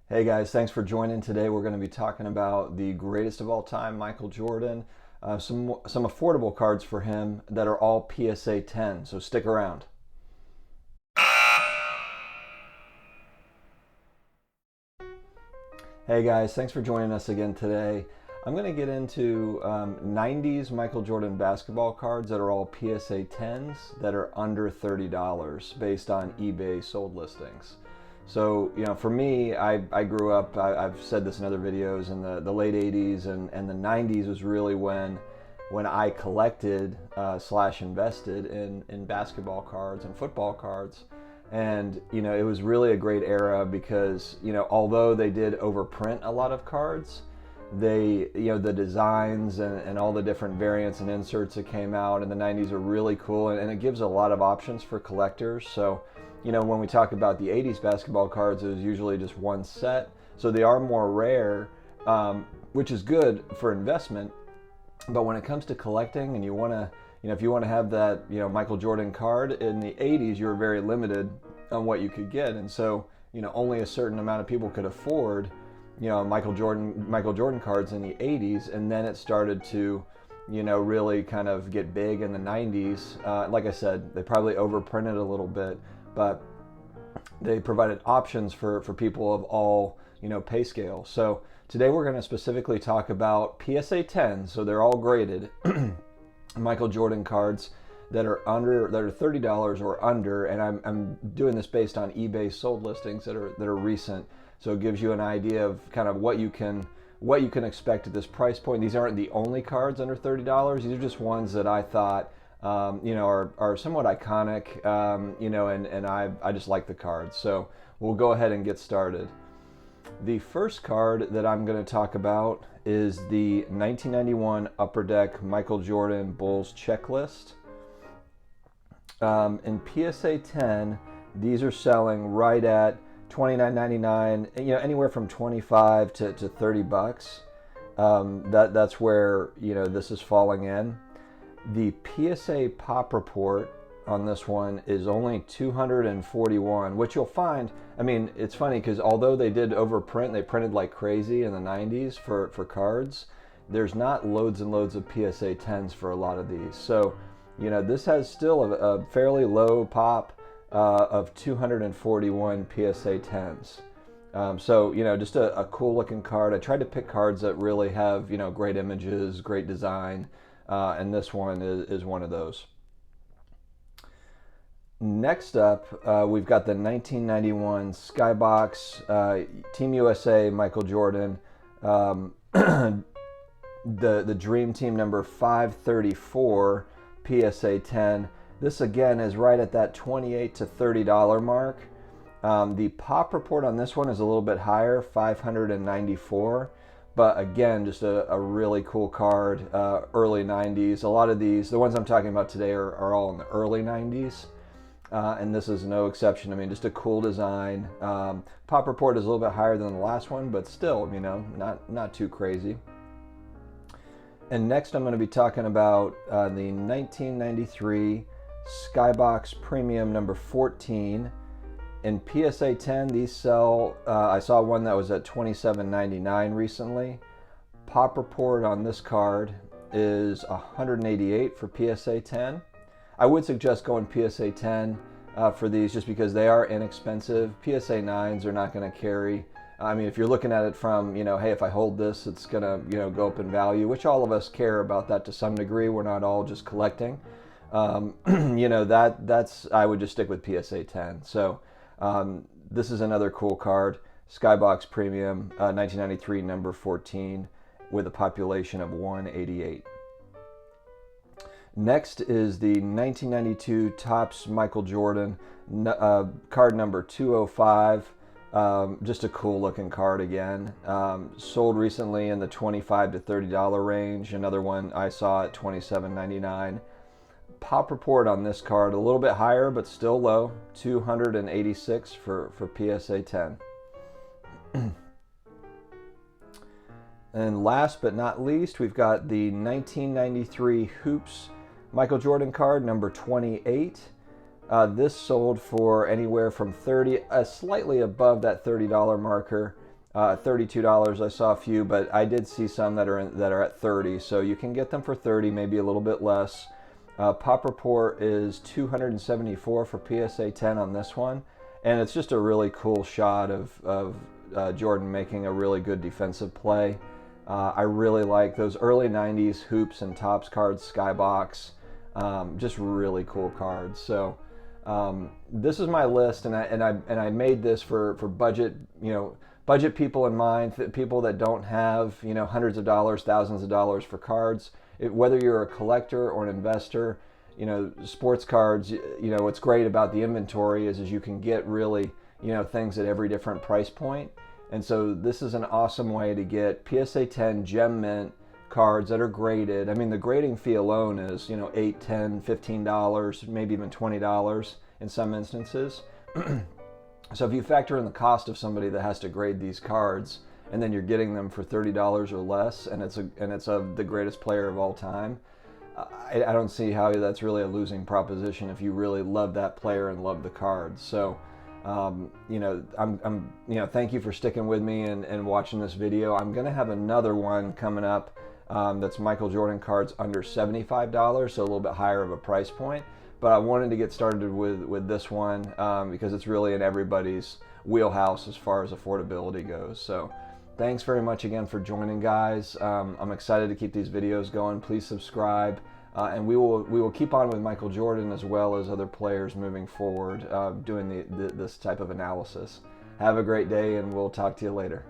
Hey guys, thanks for joining. Today we're going to be talking about the greatest of all time, Michael Jordan. Some affordable cards for him that are all PSA 10, so stick around. Hey guys, thanks for joining us again today. I'm going to get into 90's Michael Jordan basketball cards that are all PSA 10s that are under $30 based on eBay sold listings. So, for me, I grew up, I've said this in other videos, in the late 80s and the 90s was really when I collected slash invested in basketball cards and football cards. And, it was really a great era because, although they did overprint a lot of cards, they, the designs and all the different variants and inserts that came out in the 90s are really cool, and it gives a lot of options for collectors. So, when we talk about the 80s basketball cards, it was usually just one set. So they are more rare, which is good for investment. But when it comes to collecting and you want to, if you want to have that, Michael Jordan card in the 80s, you were very limited on what you could get. And so, only a certain amount of people could afford, Michael Jordan cards in the 80s. And then it started to, really kind of get big in the 90s. Like I said, they probably overprinted a little bit, but they provided options for people of all pay scales. So today we're going to specifically talk about PSA 10, so they're all graded Michael Jordan cards that are $30 or under, and I'm doing this based on eBay sold listings that are recent. So it gives you an idea of kind of what you can expect at this price point. These aren't the only cards under $30. These are just ones that I thought are somewhat iconic, and I just like the cards. So we'll go ahead and get started. The first card that I'm going to talk about is the 1991 Upper Deck Michael Jordan Bulls checklist. In PSA 10, these are selling right at $29.99, anywhere from 25 to 30 bucks. That's where, this is falling in. The PSA pop report on this one is only 241, which you'll find, it's funny because although they did overprint, they printed like crazy in the 90s for cards, there's not loads and loads of PSA 10s for a lot of these. So, this has still a fairly low pop of 241 PSA 10s. So, just a cool looking card. I tried to pick cards that really have, great images, great design. And this one is one of those. Next up, we've got the 1991 Skybox Team USA Michael Jordan, the Dream Team number 534 PSA 10. This again is right at that $28 to $30 mark. The pop report on this one is a little bit higher, 594. But again, just a really cool card, early 90s. A lot of these, the ones I'm talking about today are all in the early 90s. And this is no exception. Just a cool design. Pop report is a little bit higher than the last one, but still, not too crazy. And next I'm going to be talking about the 1993 Skybox Premium number 14. In PSA 10, these sell, I saw one that was at $27.99 recently. Pop report on this card is 188 for PSA 10. I would suggest going PSA 10 for these just because they are inexpensive. PSA 9s are not going to carry. If you're looking at it from, hey, if I hold this, it's going to, go up in value, which all of us care about that to some degree. We're not all just collecting. That's, I would just stick with PSA 10. So, this is another cool card, Skybox Premium, 1993 number 14 with a population of 188. Next is the 1992 Topps Michael Jordan, card number 205. Just a cool looking card again. Sold recently in the $25 to $30 range. Another one I saw at $27.99. Pop report on this card a little bit higher, but still low, 286 for PSA 10. And last but not least, we've got the 1993 Hoops Michael Jordan card number 28. This sold for anywhere from 30, slightly above that $30 marker $32. I saw a few, but I did see some that are at 30. So you can get them for 30, maybe a little bit less. Pop report is 274 for PSA 10 on this one, and it's just a really cool shot of Jordan making a really good defensive play. I really like those early 90s hoops and tops cards, Skybox, just really cool cards. So this is my list, and I made this for budget, budget people in mind, people that don't have, hundreds of dollars, thousands of dollars for cards. Whether you're a collector or an investor, sports cards, what's great about the inventory is you can get really, things at every different price point. And so this is an awesome way to get PSA 10 gem mint cards that are graded. I mean, the grading fee alone is, $8, $10, $15, maybe even $20 in some instances. So if you factor in the cost of somebody that has to grade these cards, and then you're getting them for $30 or less, and it's of the greatest player of all time, I don't see how that's really a losing proposition if you really love that player and love the cards. So, thank you for sticking with me and watching this video. I'm gonna have another one coming up that's Michael Jordan cards under $75, so a little bit higher of a price point. But I wanted to get started with this one because it's really in everybody's wheelhouse as far as affordability goes. So thanks very much again for joining, guys. I'm excited to keep these videos going. Please subscribe, and we will keep on with Michael Jordan as well as other players moving forward, doing this type of analysis. Have a great day, and we'll talk to you later.